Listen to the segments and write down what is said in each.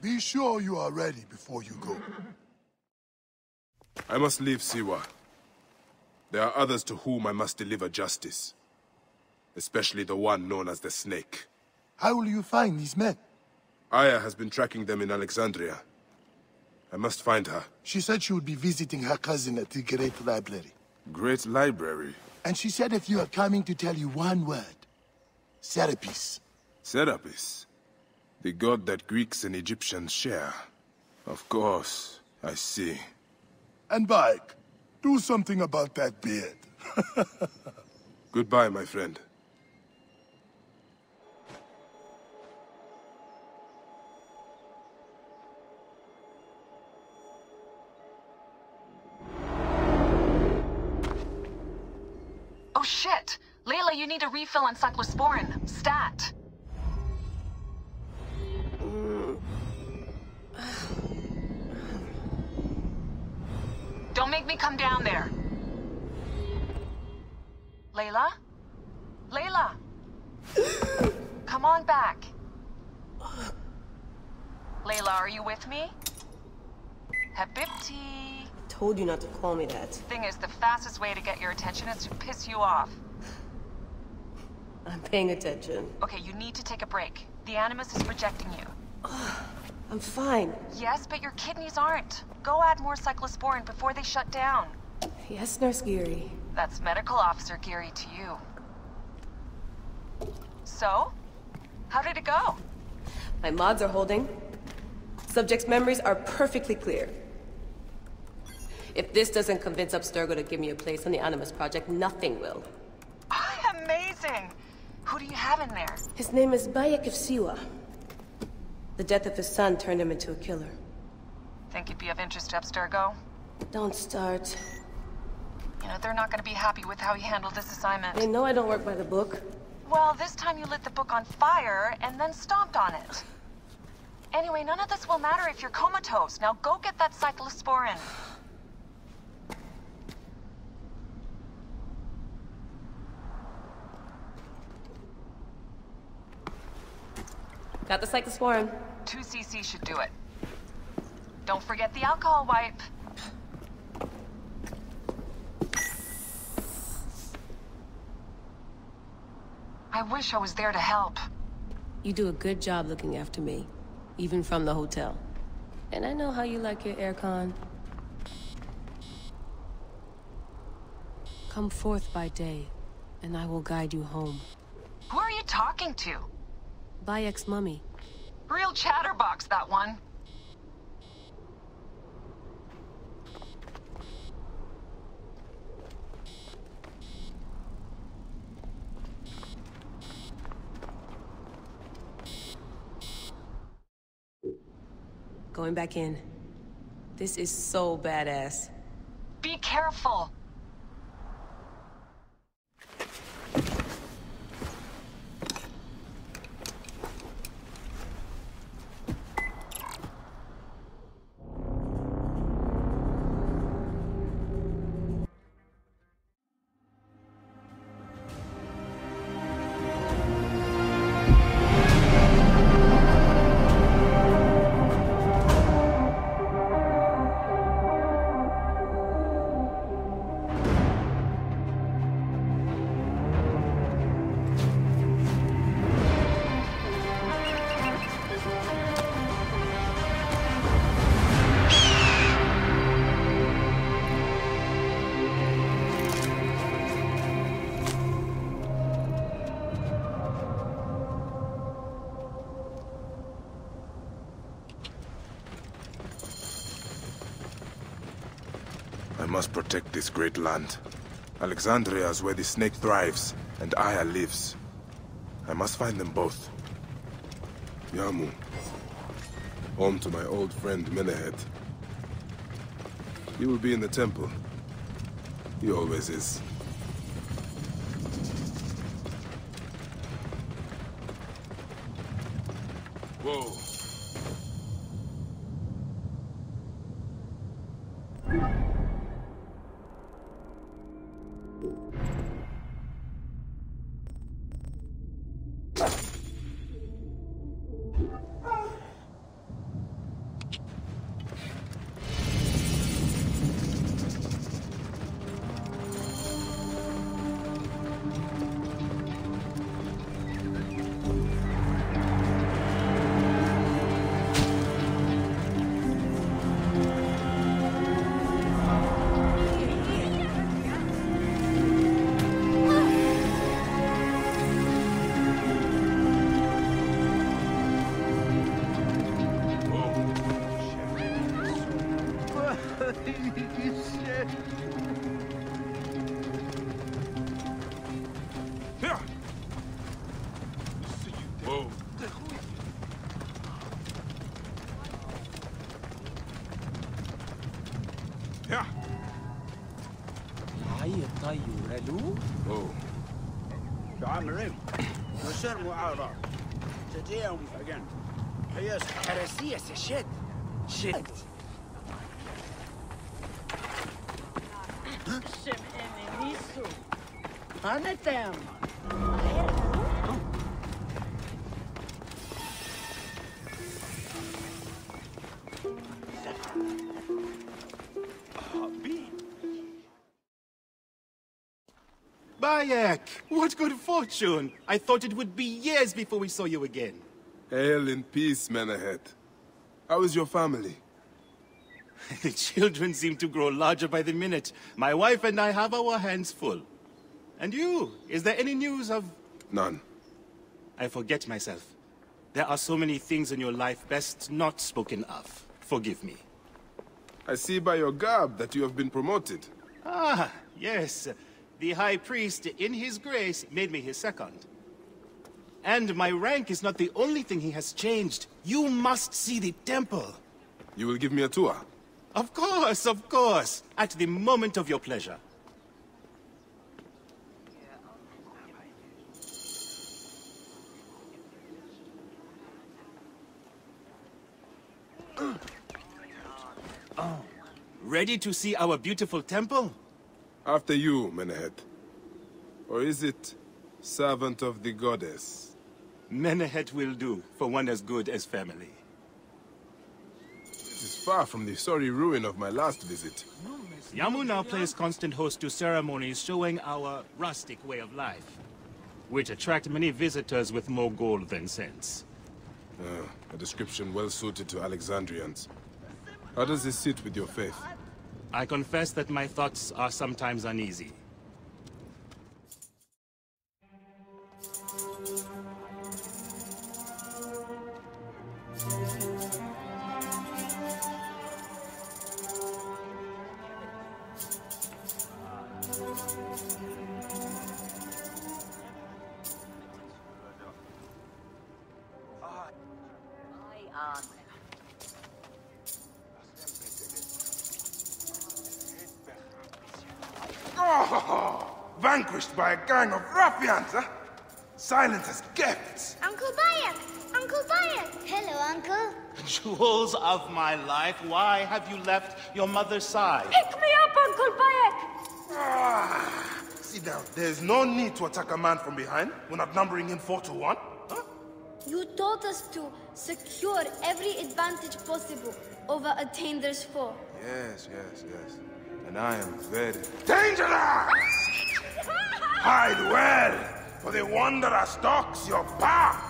Be sure you are ready before you go. I must leave Siwa. There are others to whom I must deliver justice. Especially the one known as the Snake. How will you find these men? Aya has been tracking them in Alexandria. I must find her. She said she would be visiting her cousin at the Great Library. Great Library? And she said if you are coming to tell you one word. Serapis. Serapis? The god that Greeks and Egyptians share. Of course, I see. And Bayek, do something about that beard. Goodbye, my friend. Oh shit! Layla, you need a refill on cyclosporin. Stat! Don't make me come down there. Layla? Layla! Come on back. Layla, are you with me? Habibti. Told you not to call me that. Thing is, the fastest way to get your attention is to piss you off. I'm paying attention. Okay, you need to take a break. The Animus is rejecting you. I'm fine. Yes, but your kidneys aren't. Go add more cyclosporin before they shut down. Yes, Nurse Geary. That's Medical Officer Geary to you. So? How did it go? My mods are holding. Subject's memories are perfectly clear. If this doesn't convince Abstergo to give me a place on the Animus Project, nothing will. Amazing! Who do you have in there? His name is Bayek of Siwa. The death of his son turned him into a killer. Think he'd be of interest to Abstergo? Don't start. You know, they're not gonna be happy with how he handled this assignment. They know I don't work by the book. Well, this time you lit the book on fire and then stomped on it. Anyway, none of this will matter if you're comatose. Now go get that cyclosporin. Got the cyclosporin. 2 cc should do it. Don't forget the alcohol wipe. I wish I was there to help. You do a good job looking after me, even from the hotel. And I know how you like your aircon. Come forth by day, and I will guide you home. Who are you talking to? Bayek's mummy. Real chatterbox, that one. Going back in. This is so badass. Be careful. must protect this great land. Alexandria is where the snake thrives, and Aya lives. I must find them both. Yamu. Home to my old friend Menehet. He will be in the temple. He always is. Whoa. Bayek! What good fortune! I thought it would be years before we saw you again. Hail in peace, Menehet. How is your family? The children seem to grow larger by the minute. My wife and I have our hands full. And you? Is there any news of... None. I forget myself. There are so many things in your life best not spoken of. Forgive me. I see by your garb that you have been promoted. Ah, yes. The High Priest, in his grace, made me his second. And my rank is not the only thing he has changed. You must see the temple. You will give me a tour? Of course. At the moment of your pleasure. Ready to see our beautiful temple? After you, Menehet. Or is it servant of the goddess? Menehet will do, for one as good as family. This is far from the sorry ruin of my last visit. Yamu now plays constant host to ceremonies showing our rustic way of life, which attract many visitors with more gold than sense. A description well suited to Alexandrians. How does this sit with your faith? I confess that my thoughts are sometimes uneasy. Vanquished by a gang of ruffians, huh? Silent as gifts. Uncle Bayek! Uncle Bayek! Hello, Uncle. Jewels of my life, why have you left your mother's side? Pick me up, Uncle Bayek! Sit down. There's no need to attack a man from behind. We're not numbering him 4 to 1. Huh? You taught us to secure every advantage possible over Attainer's foe. Yes. And I am very dangerous! Hide well, for the wanderer stalks your path!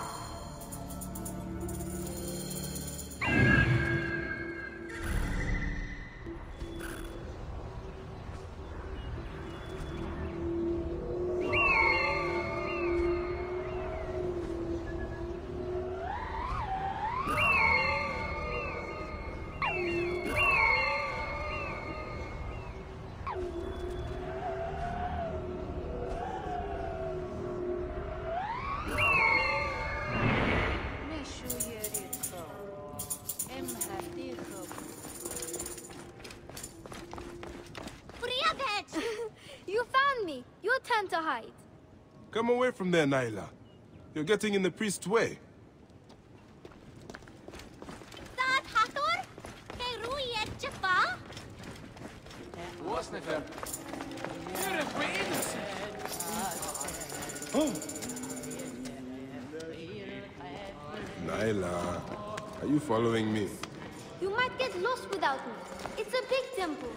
You found me. Your turn to hide. Come away from there, Naila. You're getting in the priest's way. Naila, are you following me? You might get lost without me. It's a big temple.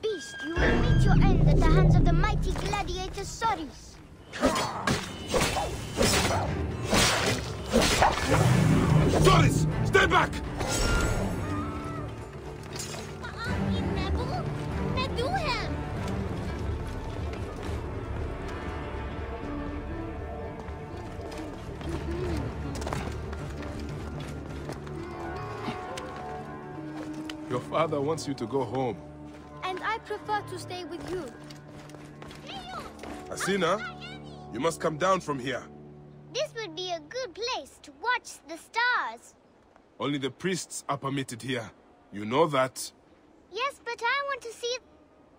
Beast, you will meet your end at the hands of the mighty gladiator Soris. Soris! Stay back! Your father wants you to go home. And I prefer to stay with you. Asina, you must come down from here. This would be a good place to watch the stars. Only the priests are permitted here. You know that. Yes, but I want to see...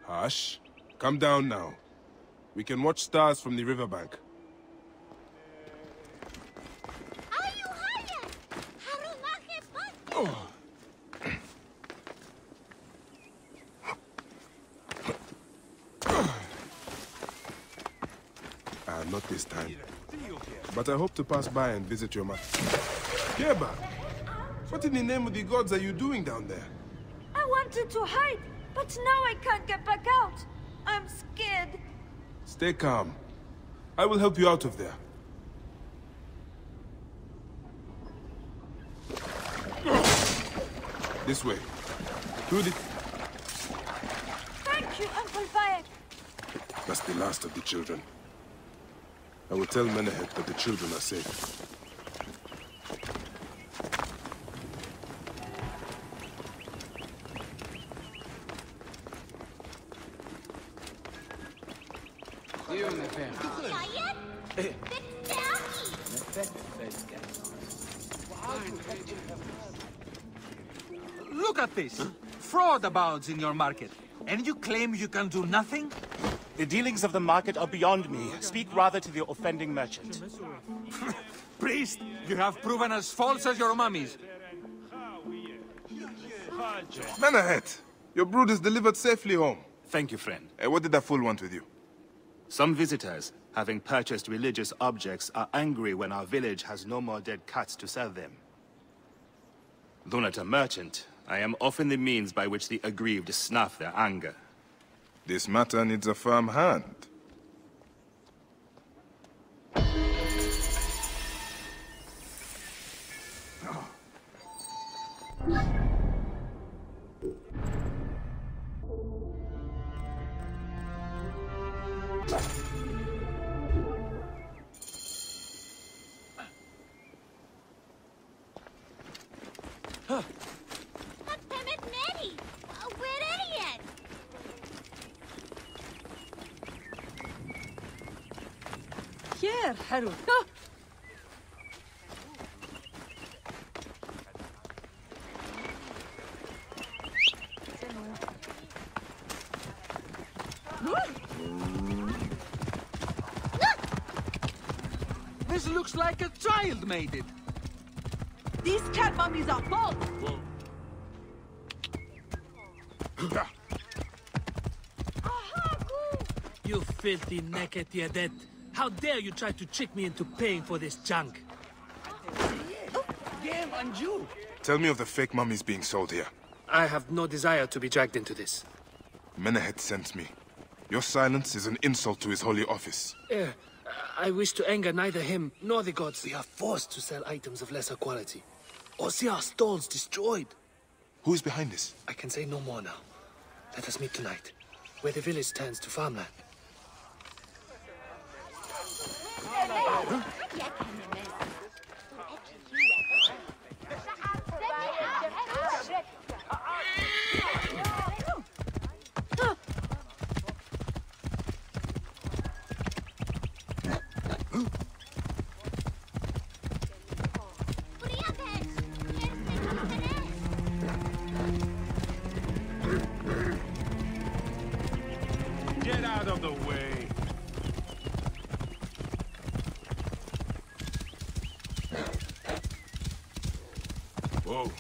Hush. Come down now. We can watch stars from the riverbank. Oh. Not this time. But I hope to pass by and visit your mother. Geba! What in the name of the gods are you doing down there? I wanted to hide, but now I can't get back out. I'm scared. Stay calm. I will help you out of there. This way. Through the... Thank you, Uncle Bayek. That's the last of the children. I will tell Menehet that the children are safe. Look at this! Fraud abounds in your market, and you claim you can do nothing? The dealings of the market are beyond me. Speak rather to the offending merchant. Priest, you have proven as false as your mummies. Menehet, your brood is delivered safely home. Thank you, friend. What did that fool want with you? Some visitors, having purchased religious objects, are angry when our village has no more dead cats to sell them. Though not a merchant, I am often the means by which the aggrieved snuff their anger. This matter needs a firm hand. Here, Haru. This looks like a child made it. These cat mummies are false. You filthy naked Yadet. How dare you try to trick me into paying for this junk? Tell me of the fake mummies being sold here. I have no desire to be dragged into this. Menehet sent me. Your silence is an insult to his holy office. I wish to anger neither him nor the gods. We are forced to sell items of lesser quality, or see our stalls destroyed. Who is behind this? I can say no more now. Let us meet tonight, where the village turns to farmland. Whoa.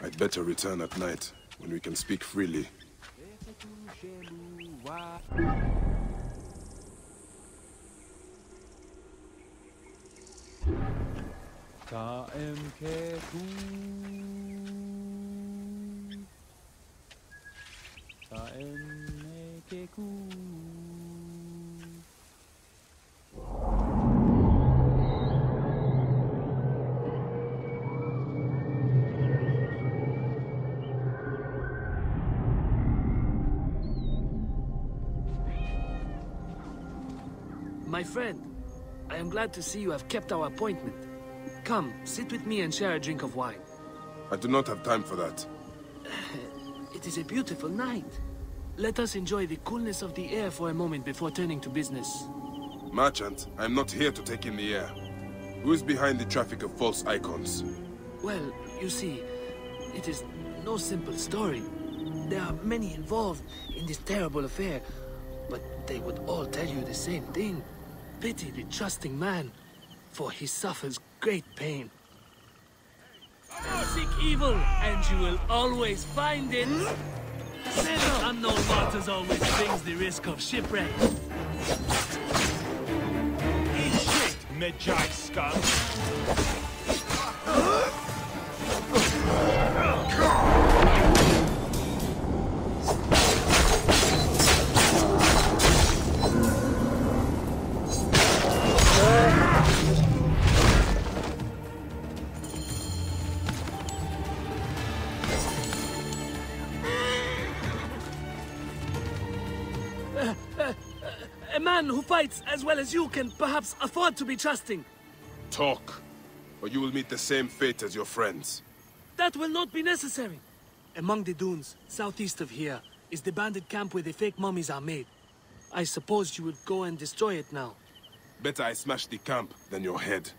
I'd better return at night, when we can speak freely. My friend, I am glad to see you have kept our appointment. Come, sit with me and share a drink of wine. I do not have time for that. It is a beautiful night. Let us enjoy the coolness of the air for a moment before turning to business. Merchant, I am not here to take in the air. Who is behind the traffic of false icons? Well, you see, it is no simple story. There are many involved in this terrible affair, but they would all tell you the same thing. Pity the trusting man, for he suffers great pain. Seek evil, and you will always find it. Sin of unknown waters always brings the risk of shipwreck. Eat shit, mid-giant scum! A man who fights as well as you can perhaps afford to be trusting. Talk, or you will meet the same fate as your friends. That will not be necessary. Among the dunes, southeast of here, is the bandit camp where the fake mummies are made. I suppose you would go and destroy it now. Better I smash the camp than your head.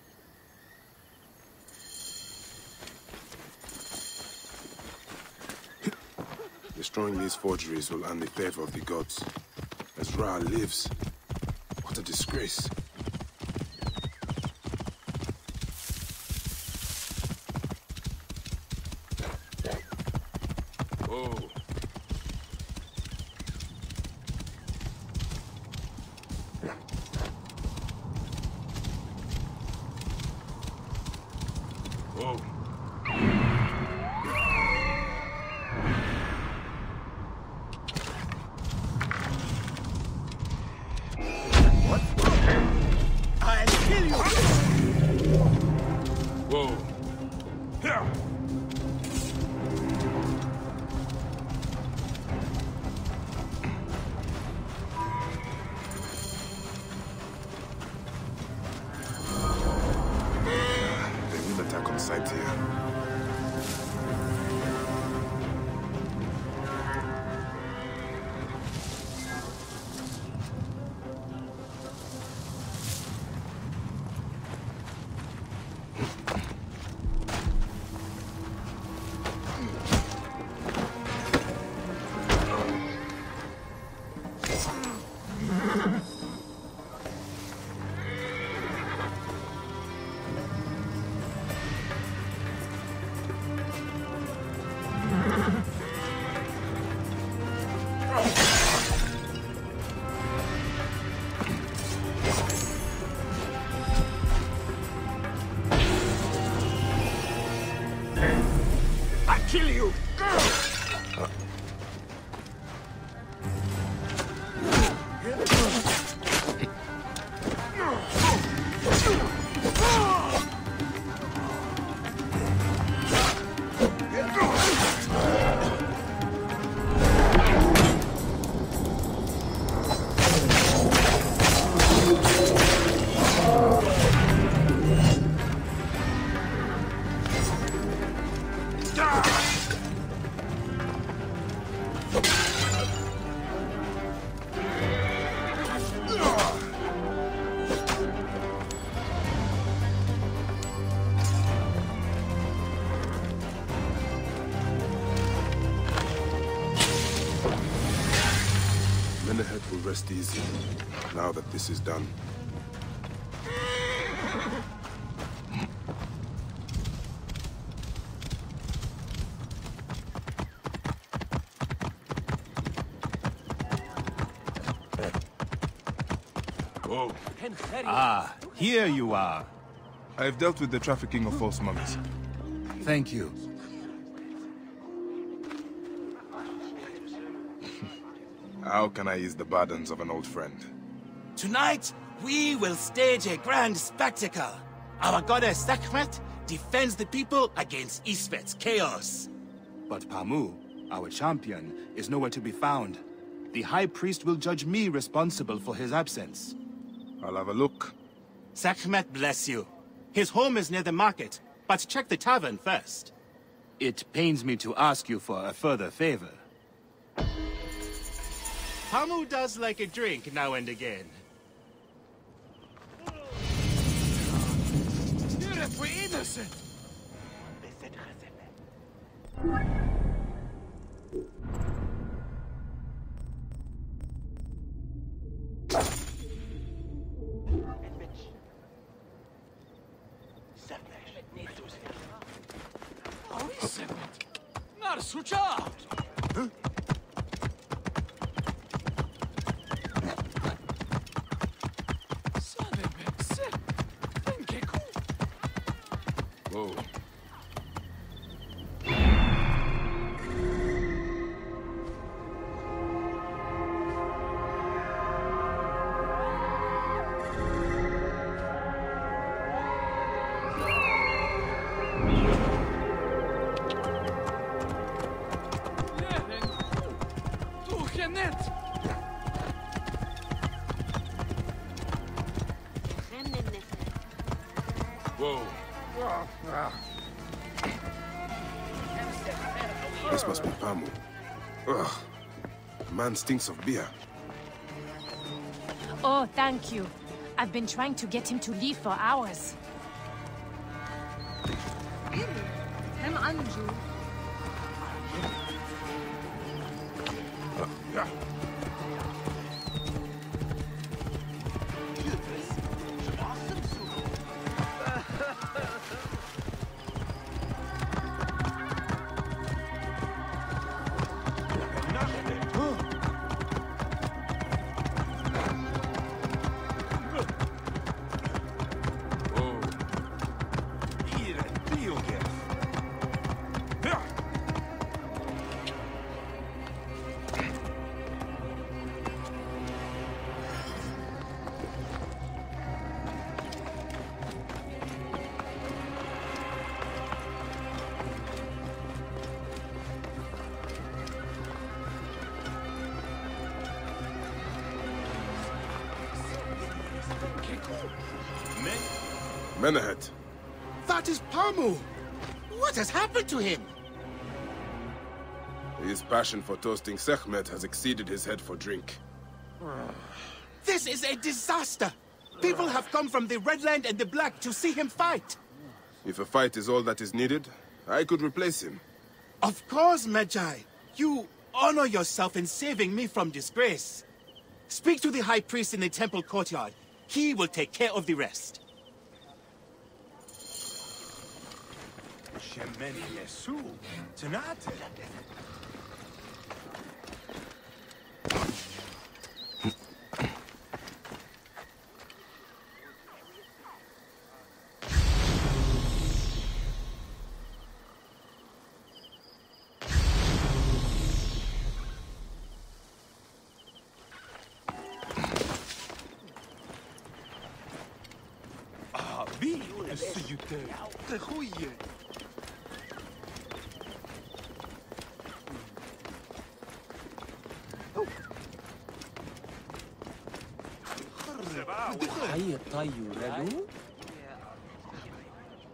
Destroying these forgeries will earn the favor of the gods. As Ra lives, what a disgrace. Whoa. Whoa. Kill you! Menehet will rest easy, now that this is done. Whoa. Ah, here you are. I have dealt with the trafficking of false mummies. Thank you. How can I ease the burdens of an old friend? Tonight, we will stage a grand spectacle. Our goddess Sekhmet defends the people against Isfet's chaos. But Pamu, our champion, is nowhere to be found. The High Priest will judge me responsible for his absence. I'll have a look. Sekhmet bless you. His home is near the market, but check the tavern first. It pains me to ask you for a further favor. Pamu does like a drink now and again. We're innocent! Whoa. Whoa. This must be Pamu. Ugh. Man stinks of beer. Oh, thank you. I've been trying to get him to leave for hours. Yeah. Menehet. That is Pamu! What has happened to him? His passion for toasting Sekhmet has exceeded his head for drink. This is a disaster! People have come from the Red Land and the Black to see him fight! If a fight is all that is needed, I could replace him. Of course, Magi. You honor yourself in saving me from disgrace. Speak to the High Priest in the temple courtyard. He will take care of the rest.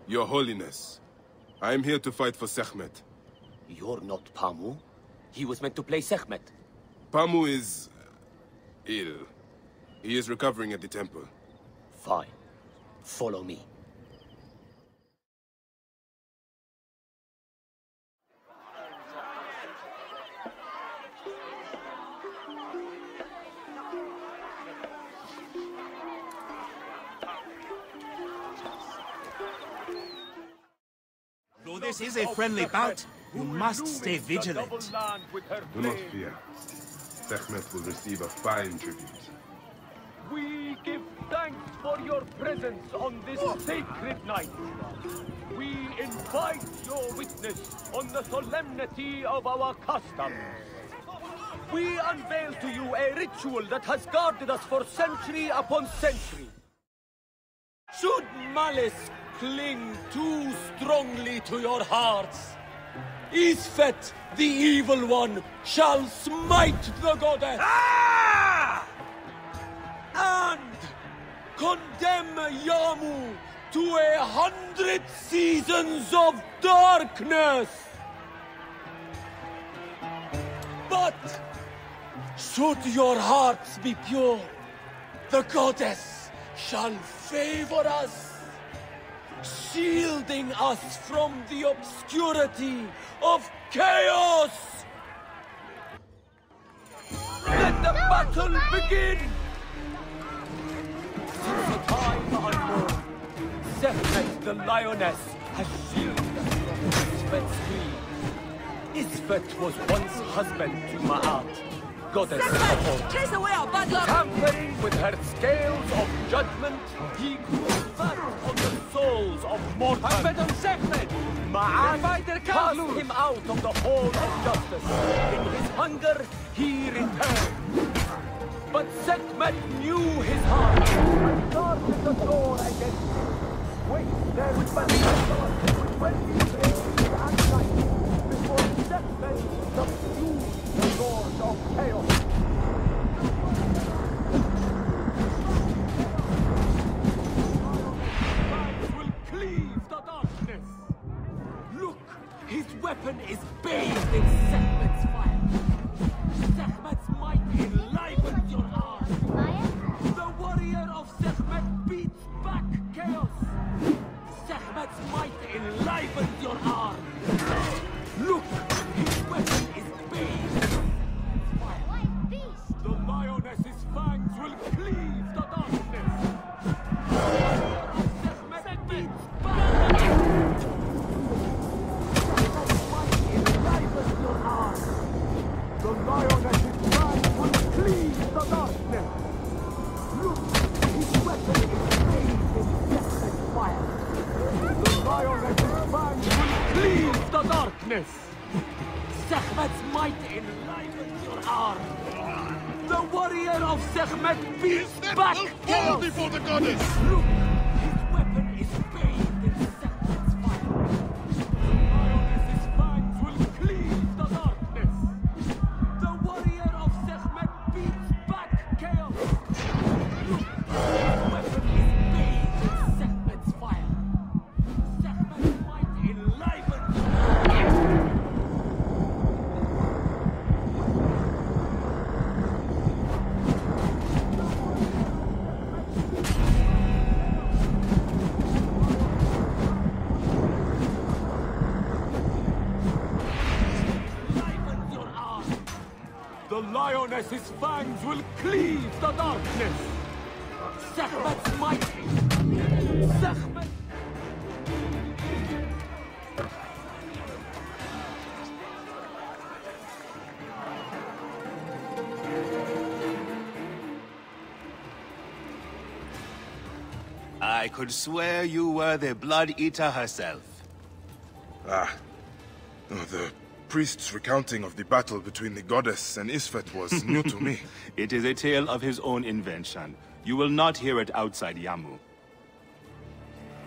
Your Holiness, I am here to fight for Sekhmet. You're not Pamu. He was meant to play Sekhmet. Pamu is ill. He is recovering at the temple. Fine. Follow me. This is a friendly bout. You must stay vigilant. Do not fear. Sekhmet will receive a fine tribute. We give thanks for your presence on this sacred night. We invite your witness on the solemnity of our customs. We unveil to you a ritual that has guarded us for century upon century. Should malice cling too strongly to your hearts, Isfet, the evil one, shall smite the goddess! And condemn Yamu to 100 seasons of darkness! But should your hearts be pure, the goddess shall favor us, shielding us from the obscurity of chaos! Let the battle begin! Since a time unknown, Sekhmet the lioness has shielded us from Isfet's greed. Isfet was once husband to Ma'at, goddess of all. Chase away our bad luck! Tampering with her scales of judgment, he grew fat on the souls of mortals. I bet on Sekhmet! Ma'at cast him out of the hall of justice. In his hunger, he returned. But Sekhmet knew his heart and guarded the door against him. Wait there with my when he prayed at night before Sekhmet subdued the lord of chaos. Will cleave the darkness. Look, his weapon is bathed in Sekhmet's fire. Sekhmet's might enlivens your arm. The warrior of Sekhmet beats back chaos. Sekhmet's might enlivens your arm. Look, his weapon is bathed in fire. The lioness's fangs will cleave the darkness. Sekhmet beats back. Sekhmet's might enlivens your arm. The lioness's fangs will cleave the darkness. Look, his weapon is bathed in Sekhmet's fire. The lioness's fangs will cleave the darkness. Sekhmet's might enlivens your arm. The warrior of Sekhmet beats back chaos before the goddess. Look, his weapon is bathed in Sekhmet's fire. The lioness's fangs will cleave the darkness. The warrior of Sekhmet beats back chaos. Look, his weapon is bathed in Sekhmet's fire. Sekhmet's might enlivens your arm. The lioness's fangs will cleave the darkness. Sekhmet's might. Sekhmet. I could swear you were the Blood Eater herself. Ah. Oh, the priest's recounting of the battle between the goddess and Isfet was new to me. It is a tale of his own invention. You will not hear it outside Yamu.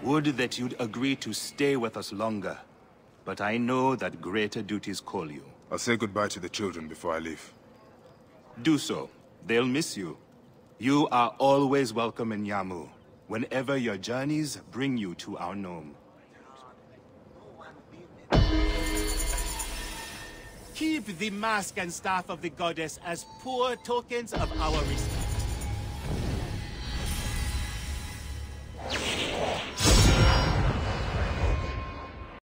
Would that you'd agree to stay with us longer. But I know that greater duties call you. I'll say goodbye to the children before I leave. Do so. They'll miss you. You are always welcome in Yamu, whenever your journeys bring you to our gnome. Keep the mask and staff of the goddess as poor tokens of our respect.